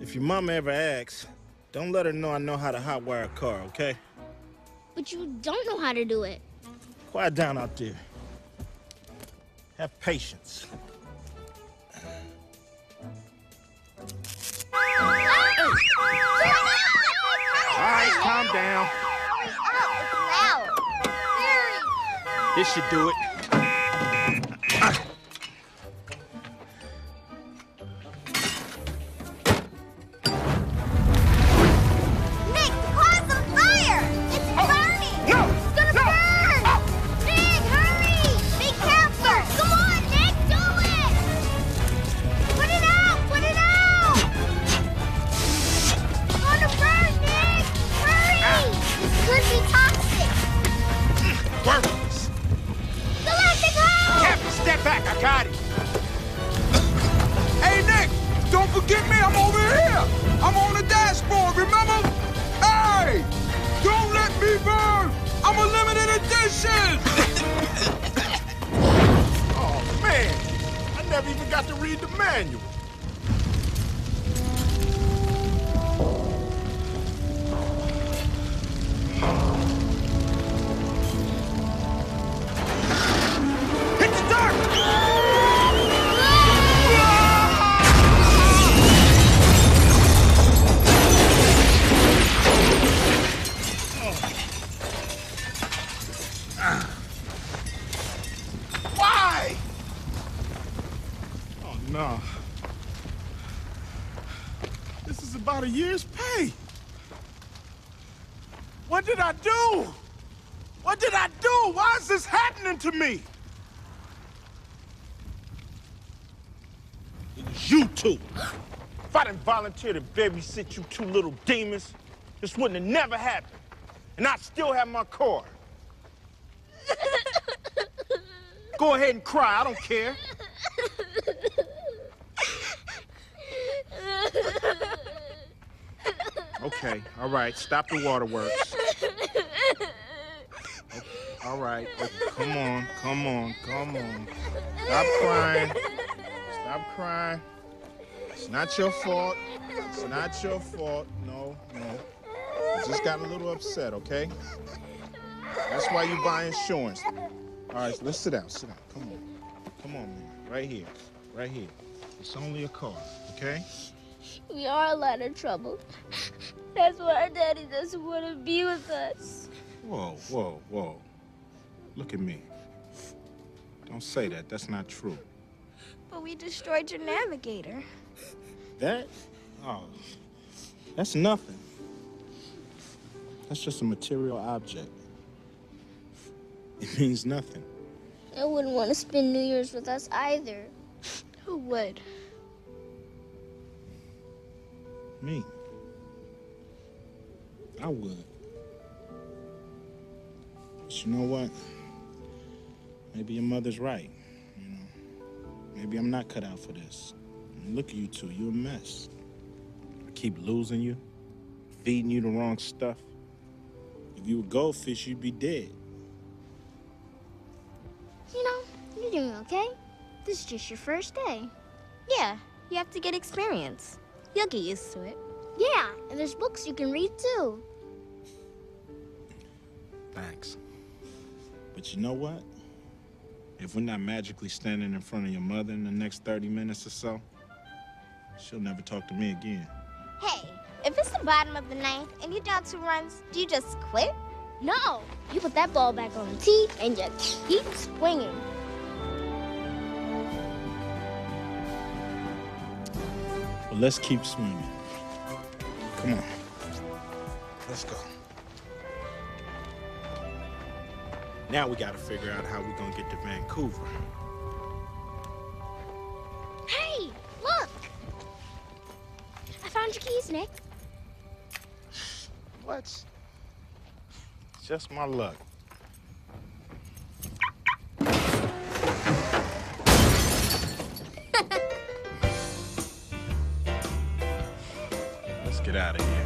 If your mama ever asks, don't let her know I know how to hotwire a car, okay? But you don't know how to do it. Quiet down out there. Have patience. All right, calm down. This should do it. Nick, the car's on fire! It's burning! No! It's gonna burn! Nick, hurry! Be careful! Come on, Nick, do it! Put it out! Put it out! It's gonna burn, Nick! Hurry! This could be toxic! Worthless. Galactic Hole! Captain, step back. I got it. Hey, Nick, don't forget me. I'm over here. I'm on the dashboard, remember? Hey, don't let me burn. I'm a limited edition. Oh, man. I never even got to read the manual. Hit the dark! Why? Oh, no. This is about a year's pay. What did I do? What did I do? Why is this happening to me? It was you two. If I didn't volunteer to babysit you two little demons, this wouldn't have never happened. And I'd still have my car. Go ahead and cry, I don't care. Okay, all right, stop the waterworks. Okay, all right, come on, come on, come on. Stop crying. Stop crying. It's not your fault. It's not your fault. No, no. I just got a little upset, okay? That's why you buy insurance. All right, so let's sit down, sit down. Come on. Come on, man. Right here. Right here. It's only a car, okay? We are a lot of trouble. That's why our daddy doesn't want to be with us. Whoa, whoa, whoa. Look at me. Don't say that. That's not true. But we destroyed your navigator. That? Oh, that's nothing. That's just a material object. It means nothing. I wouldn't want to spend New Year's with us either. Who would? Me. I would. But you know what? Maybe your mother's right, you know. Maybe I'm not cut out for this. And look at you two, you're a mess. I keep losing you, feeding you the wrong stuff. If you were goldfish, you'd be dead. You know, you're doing okay. This is just your first day. Yeah, you have to get experience. You'll get used to it. Yeah, and there's books you can read too. Thanks. But you know what? If we're not magically standing in front of your mother in the next 30 minutes or so, she'll never talk to me again. Hey, if it's the bottom of the ninth and you're down 2 runs, do you just quit? No, you put that ball back on the tee and you keep swinging. Well, let's keep swinging. Come on. Let's go. Now we gotta figure out how we're gonna get to Vancouver. Hey, look! I found your keys, Nick. What? Just my luck. Let's get out of here.